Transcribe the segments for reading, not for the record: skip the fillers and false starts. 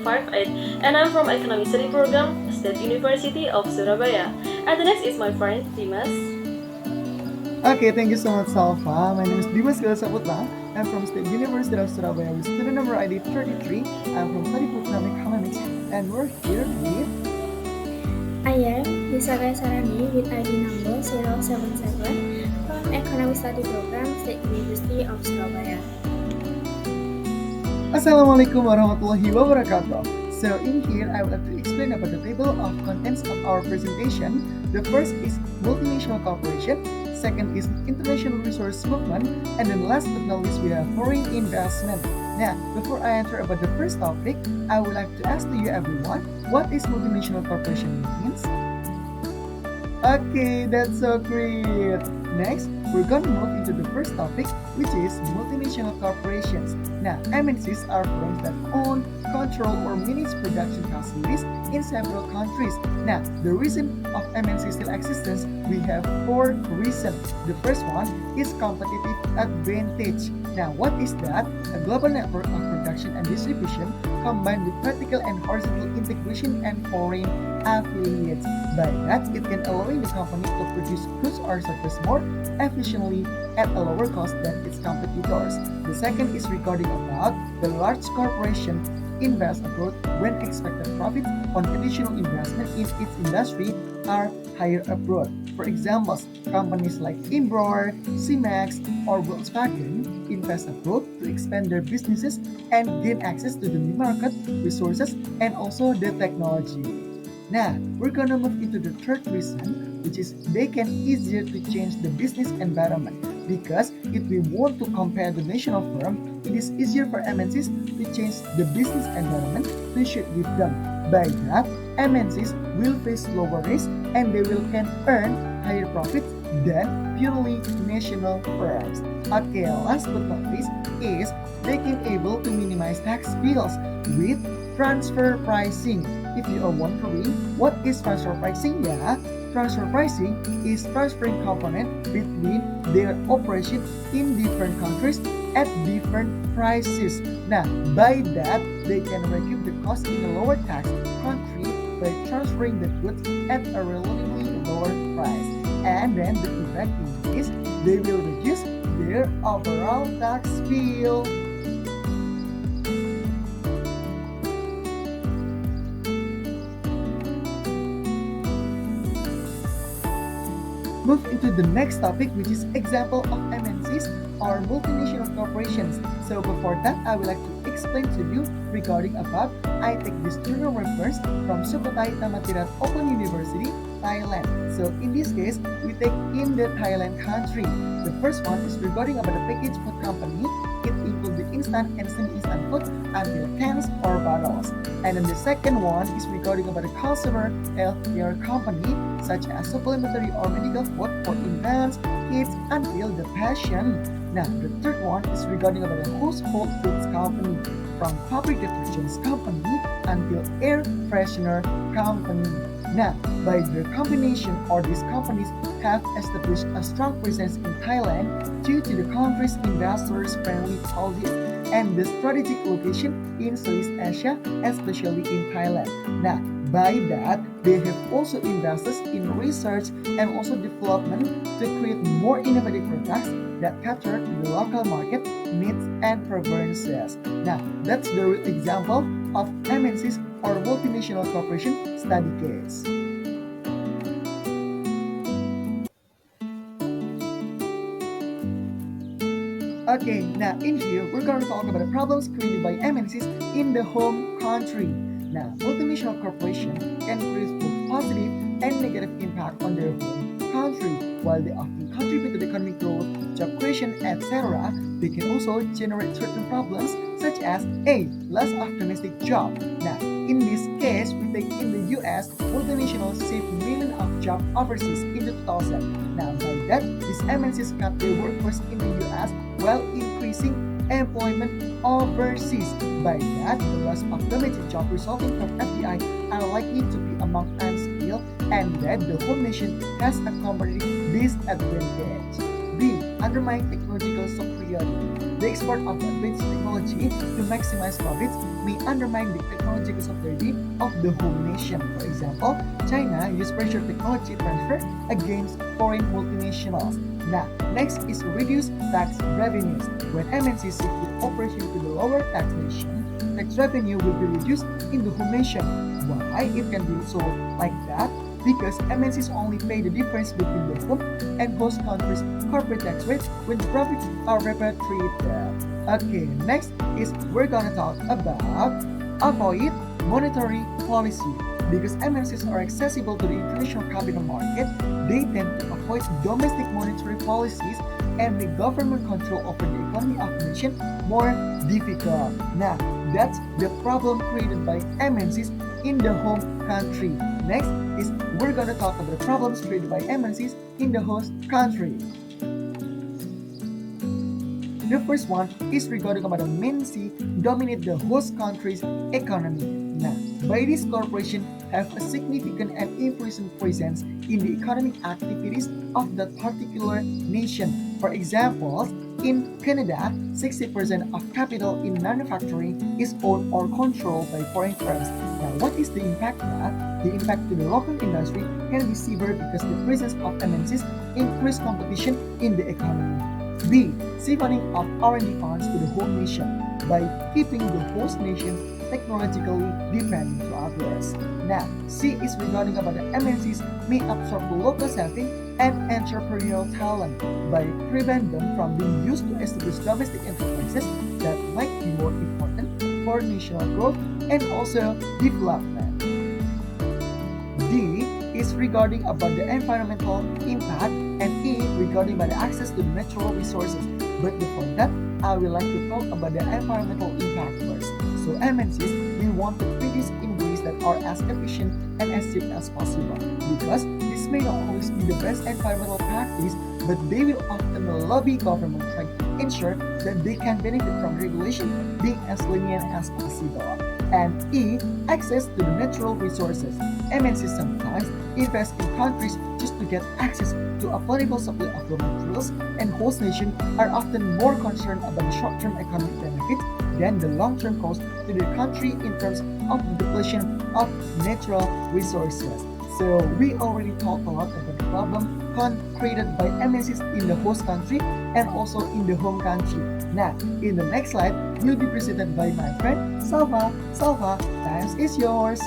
458 and I'm from Economic Study Program, State University of Surabaya. And the next is my friend Dimas. Okay, thank you so much, Salva. My name is Dimas Saputra. I'm from State University of Surabaya with student number ID 33. I'm from study program economics, and we're here with. I am Yesa Caesarani with ID number 077 from Economic Study Program, State University of Surabaya. Assalamualaikum warahmatullahi wabarakatuh. So in here, I would like to explain about the table of contents of our presentation. The first is multinational corporation. Second is international resource movement. And then last but not least, we have foreign investment. Now, before I enter about the first topic, I would like to ask to you everyone, what is multinational corporation means? Okay, that's so great. Next, we're going to move into the first topic, which is multinational corporations. Now, MNCs are firms that own, control, or manage production facilities in several countries. Now, the reason of MNC still existence, we have four reasons. The first one is competitive advantage. Now, what is that? A global network of production and distribution combined with vertical and horizontal integration and foreign affiliates. By that, it can allow the company to produce goods or services more efficiently at a lower cost than its competitors. The second is regarding about the large corporation invest abroad when expected profits on additional investment in its industry are higher abroad. For example, companies like Imbroer, Cimex, or Volkswagen invest abroad to expand their businesses and gain access to the new market, resources, and also the technology. Now, we're gonna move into the third reason, which is they can easier to change the business environment because if we want to compare the national firm, it is easier for MNCs to change the business environment to suit with them. By that, MNCs will face lower risk and they will can earn higher profits than purely national firms. Okay, last but not least is they can able to minimize tax bills with transfer pricing. If you are wondering what is transfer pricing, transfer pricing is transferring component between their operation in different countries at different prices. Now, by that, they can recoup the cost in a lower tax country by transferring the goods at a relatively lower price. And then the effect is they will reduce their overall tax bill. Move into the next topic, which is example of MNCs or multinational corporations. So before that, I would like to explain to you regarding about I take this journal reference from Sukhothai Thammasat Open University, Thailand. So in this case, we take in the Thailand country. The first one is regarding about a packaged food company. It includes the instant and semi-instant food until cans or bottles. And then the second one is regarding about a consumer healthcare company such as supplementary or medical food for infants, kids until the passion. Now, the third one is regarding about a household goods company from fabric detergents company until air freshener company. Now, by their combination or these companies have established a strong presence in Thailand due to the country's investors-friendly policies and the strategic location in Southeast Asia, especially in Thailand. Now, by that, they have also invested in research and also development to create more innovative products that cater to the local market needs and preferences. Now, that's the real example of MNCs or multinational corporation study case. Okay, now in here, we're going to talk about the problems created by MNCs in the home country. Now, multinational corporation can create both positive and negative impact on their home country. While they often contribute to the economic growth, job creation, etc., they can also generate certain problems such as A. Loss of domestic job. Now, in this case, we take in the US, multinationals saved millions of jobs overseas in the 2000. Now, by that, these MNCs cut their workforce in the US while increasing employment overseas. By that, the loss of domestic jobs resulting from FDI are likely to be among unskilled and that the home nation has a comparative disadvantage. B. Undermine technological superiority. The export of advanced technology to maximize profits may undermine the technological superiority of the whole nation. For example, China used pressure technology transfer against foreign multinationals. Now, next is reduce tax revenues. When MNCs shift their operation to the lower taxation, tax revenue will be reduced in the whole nation. Why it can be so like that? Because MNCs only pay the difference between the home and host country's corporate tax rate when the profits are repatriated. Okay, next is we're gonna talk about avoid monetary policy. Because MNCs are accessible to the international capital market, they tend to avoid domestic monetary policies and make government control over the economy of the nation more difficult. Now, that's the problem created by MNCs in the home country. Next is we're gonna talk about the problems created by MNCs in the host country. The first one is regarding about the MNC dominate the host country's economy. Now, by this corporation have a significant and influential presence in the economic activities of that particular nation. For example, in Canada, 60% of capital in manufacturing is owned or controlled by foreign firms. Now, what is the impact that? The impact to the local industry can be severe because the presence of MNCs increase competition in the economy. B. Siphoning of R&D funds to the whole nation by keeping the host nation technologically dependent to others. Now, C is regarding about the MNCs may absorb the local saving and entrepreneurial talent by prevent them from being used to establish domestic enterprises that might be more important for national growth and also development. D is regarding about the environmental impact and E regarding about the access to natural resources. But before that, I would like to talk about the environmental impact first. So MNCs will want to produce in ways that are as efficient and as cheap as possible because this may not always be the best environmental practice, but they will often lobby government trying to ensure that they can benefit from regulation being as lenient as possible. And E, access to the natural resources. MNCs sometimes invest in countries just to get access to a plentiful supply of raw materials, and host nations are often more concerned about the short-term economic benefits than the long-term cost to the country in terms of the depletion of natural resources. So we already talked a lot about the problem created by MNCs in the host country and also in the home country. Now, in the next slide, will be presented by my friend Salva. Salva, time is yours.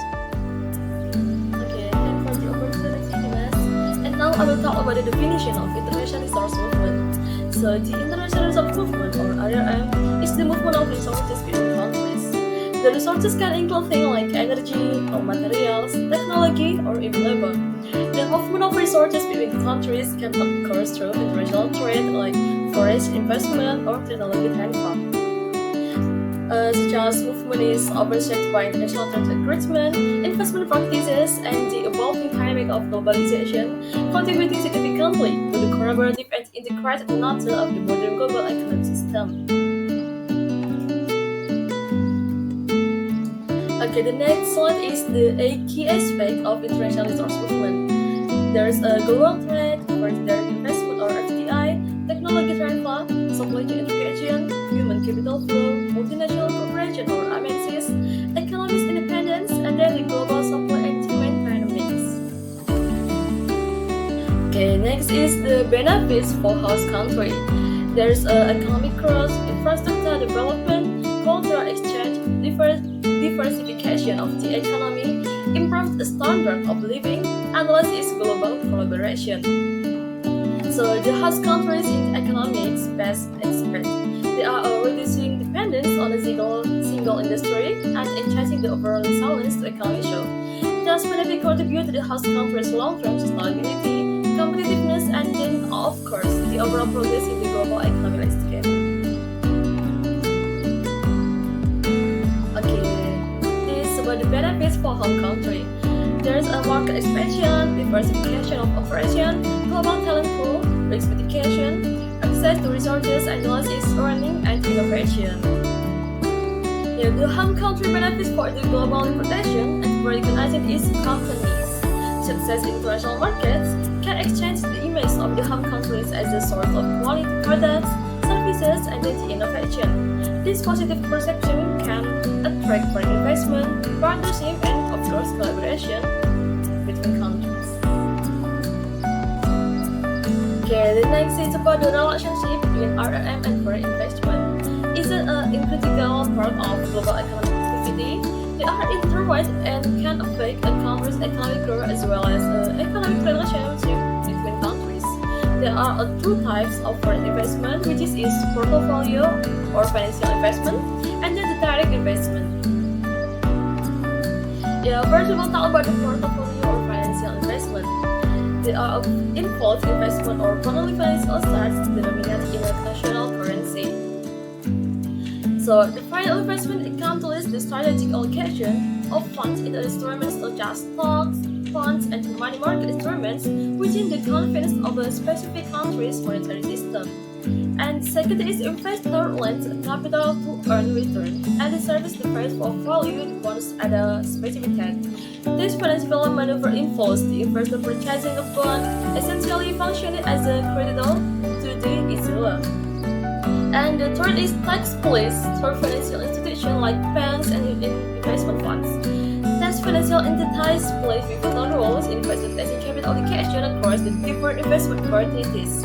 Okay, thanks for the opportunity, Dimas. And now I will talk about the definition of international resource movement. So the international resource movement, or IRM, is the movement of resources between countries. The resources can include things like energy, or materials, technology, or even labor. The movement of resources between countries can occur through international trade like foreign investment or technology transfer. Such as movement is overshadowed by international trade agreement, investment practices, and the evolving dynamic of globalization, contributing significantly to the collaborative and integrated nature of the modern global economic system. Okay, the next slide is a key aspect of international resource movement. There's a global trade, foreign direct investment or FDI, technology transfer, supply chain integration, human capital flow, multinational corporation or MNCs, economic independence, and then the global supply and demand dynamics. Okay, next is the benefits for host country. There's economic growth, infrastructure development, cultural exchange, diversification of the economy, improved standard of living, and less is global collaboration. So the host countries in economics best expert. They are reducing dependence on a single industry and enhancing the overall resilience to economic shock. Thus, benefit contribute to the host country's long-term sustainability, competitiveness, and then, of course, the overall progress in the global economic landscape. About the benefits for home country. There is a market expansion, diversification of operation, global talent pool, risk mitigation, access to resources, and is learning and innovation. The home country benefits for the global reputation and recognizing its companies. Success in international markets can exchange the image of of the home countries as a source of quality products, services, and the innovation. This positive perception can attract foreign investment, partnership, and of course collaboration between countries. Okay, the next is about the relationship between RRM and foreign investment. Is an integral part of global economic activity. They are intertwined and can affect a country's economic growth as well as economic relationship between countries. There are two types of foreign investment, which is portfolio or financial investment, and then the direct investment. Yeah, first we will talk about the portfolio or financial investment. They are involved investment or foreign financial assets denominated in a national currency. So the foreign investment accomplishes the strategic allocation of funds into instruments such as stocks, bonds, and money market instruments within the confines of a specific country's monetary system. And second is investor lends capital to earn return, and the service the price of value the bonds at a specific time. This financial maneuver involves the investor purchasing a bond, essentially functioning as a creditor to the issuer. And the third is tax police for financial institutions like banks and investment funds. Tax financial entities play pivotal roles in facilitating capital allocation across the different investment opportunities.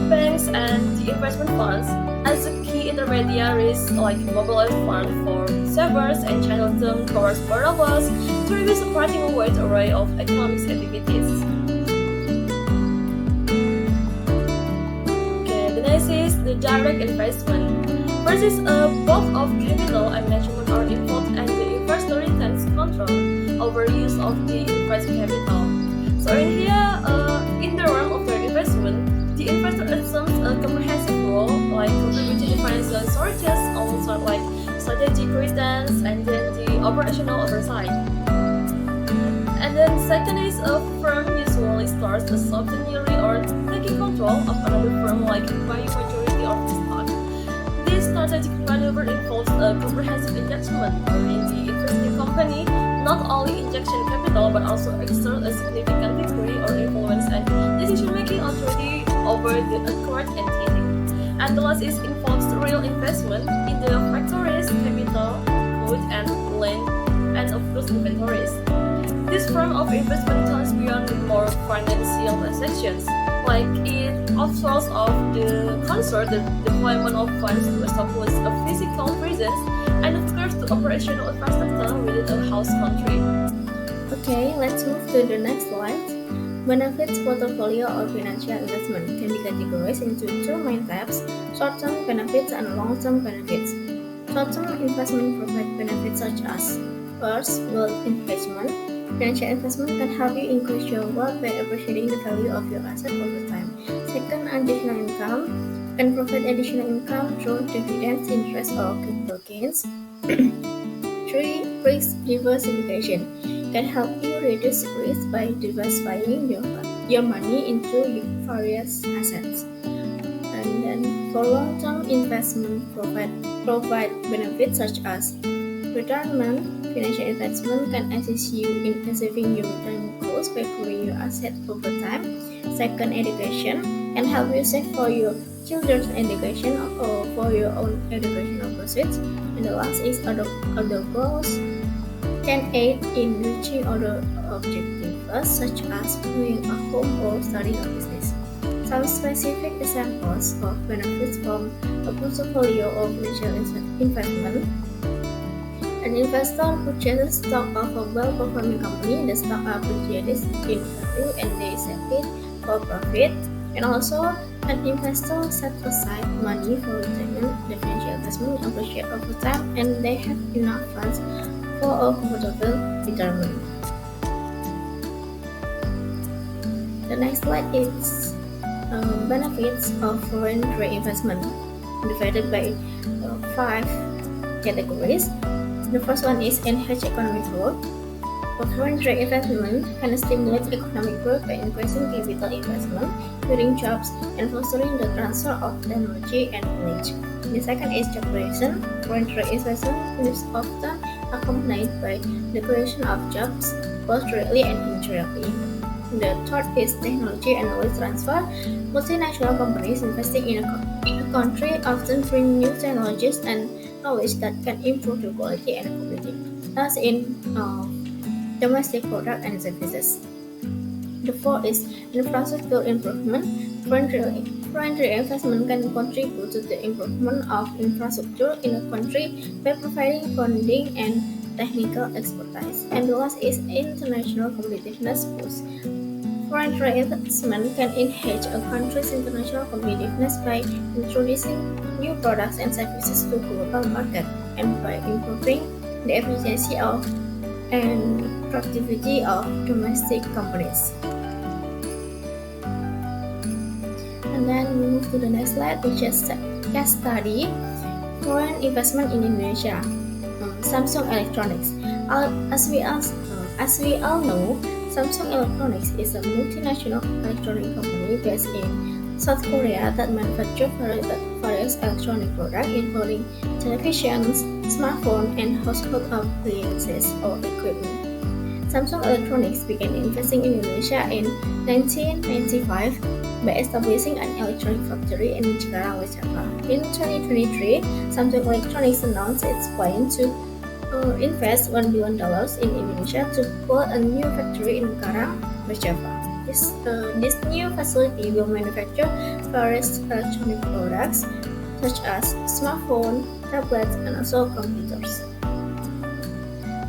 Banks and the investment funds as a key intermediaries like mobilize funds for savers and channel them towards borrowers to reduce a parting wide array of economic activities. The next is the direct investment. First is a bulk of capital and management are involved and the investor retains control over use of the invested capital. So in here, in the realm of direct investment, the investor assumes a comprehensive role like contributing to financial resources, also like strategic returns and then the operational oversight. And then second is a firm usually starts a subsidiary or taking control of another firm like buying majority of the stock. This strategic maneuver involves a comprehensive investment wherein the investing company not only injection capital but also exert a significant degree or influence and decision-making authority over the acquired entity. And the last is involves real investment in the factories, capital, goods and land, and of course inventories. This form of investment turns beyond more financial transactions, like it outsources of the concern the deployment of funds to establish a physical presence and of course the operational infrastructure within a host country. Okay, let's move to the next slide. Benefits portfolio or financial investment can be categorized into two main types, short-term benefits and long-term benefits. Short-term investment provide benefits such as first, wealth investment. Financial investment can help you increase your wealth by appreciating the value of your asset over time. Second, additional income can provide additional income through dividends, interest, or capital gains. Three, risk diversification can help you reduce risk by diversifying your money into various assets. And then for long-term investment provide benefits such as retirement. Financial investment can assist you in achieving your retirement goals by growing your assets over time. Second, education can help you save for your children's education or for your own educational pursuits. And the last is other goals can aid in reaching other objectives such as buying a home or starting a business. Some specific examples of benefits from a portfolio of financial investment. An investor purchases stock of a well-performing company. The stock appreciates in value and they sell it for profit. And also, an investor set aside money for retirement. The financial investment appreciate over time and they have enough funds for a comfortable retirement. The next slide is benefits of foreign direct investment, divided by 5 categories. The first one is enhance economic growth. Foreign direct investment can stimulate economic growth by increasing capital investment, creating jobs, and fostering the transfer of technology and knowledge. The second is job creation. Foreign direct investment is often accompanied by the creation of jobs, both directly and indirectly. The third is technology and knowledge transfer. Multinational companies investing in a country often bring new technologies and knowledge that can improve the quality and quality, as in domestic product and services. The fourth is infrastructure improvement. Foreign investment can contribute to the improvement of infrastructure in a country by providing funding and technical expertise. And the last is international competitiveness boost. Foreign investment can enhance a country's international competitiveness by introducing new products and services to global market and by improving the efficiency of and productivity of domestic companies. And then we move to the next slide, which is case study foreign investment in Indonesia. Samsung Electronics. As we all know, Samsung Electronics is a multinational electronic company based in South Korea that manufactures various electronic products, including televisions, smartphones, and household appliances or equipment. Samsung Electronics began investing in Indonesia in 1995 by establishing an electronic factory in Cikarang, West Java. In 2023, Samsung Electronics announced its plan to invest $1 billion in Indonesia to build a new factory in Cikarang, West Java. This new facility will manufacture various electronic products such as smartphones, tablets, and also computers.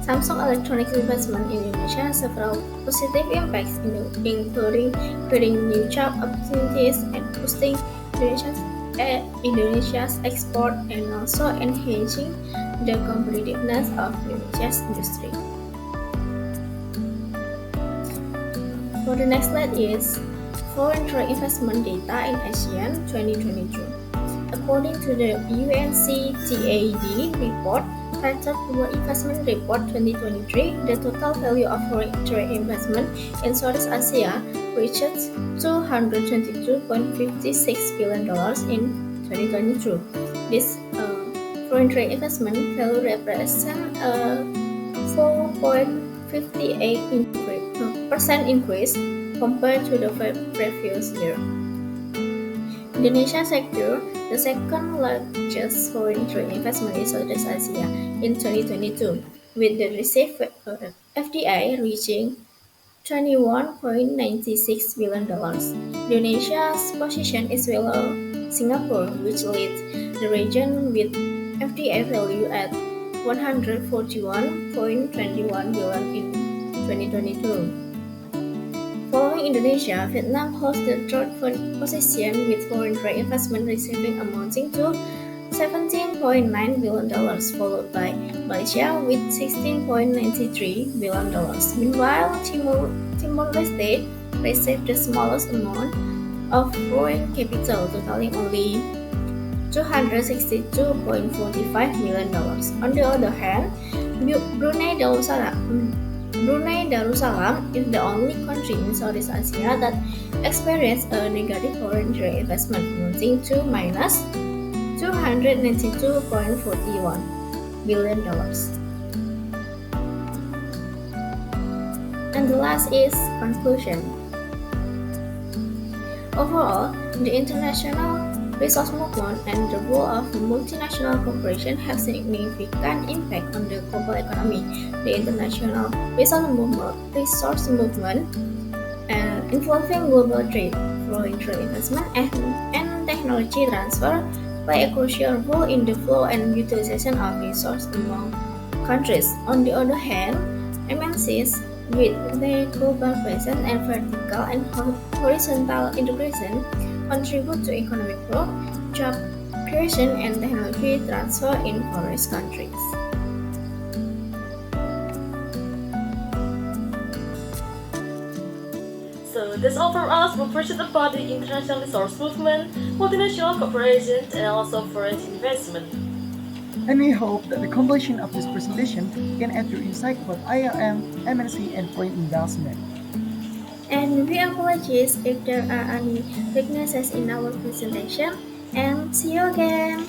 Samsung Electronics investment in Indonesia has several positive impacts, including creating new job opportunities and boosting Indonesia's export and also enhancing the competitiveness of Indonesia's industry. For the next slide is foreign trade investment data in ASEAN 2022. According to the UNCTAD report, titled World Investment Report 2023, the total value of foreign trade investment in Southeast Asia reached $222.56 billion in 2022. This foreign trade investment value represents a 4.58% increase compared to the previous year. Indonesia secured the second largest foreign trade investment in Southeast Asia in 2022, with the received FDI reaching $21.96 billion. Indonesia's position is below Singapore, which leads the region with FDI value at $141.21 billion in 2022. Following Indonesia, Vietnam holds the third position with foreign trade investment receiving amounting to $17.9 billion, followed by Malaysia with $16.93 billion. Meanwhile, Timor-Leste received the smallest amount of foreign capital, totaling only $262.45 million. On the other hand, Brunei Darussalam is the only country in Southeast Asia that experienced a negative foreign trade investment amounting to minus $292.41 billion. And the last is conclusion. Overall, the international resource movement and the role of multinational corporations have significant impact on the global economy. The international resource movement involving global trade, foreign trade investment, and technology transfer play a crucial role in the flow and utilization of resources among countries. On the other hand, MNCs with their global presence and vertical and horizontal integration contribute to economic growth, job creation, and technology transfer in various countries. So that's all from us. We'll proceed about the international resource movement, multinational corporations, and also foreign investment. And we hope that the completion of this presentation can add your insight about IRM, MNC, and foreign investment. And we apologize if there are any weaknesses in our presentation. And see you again.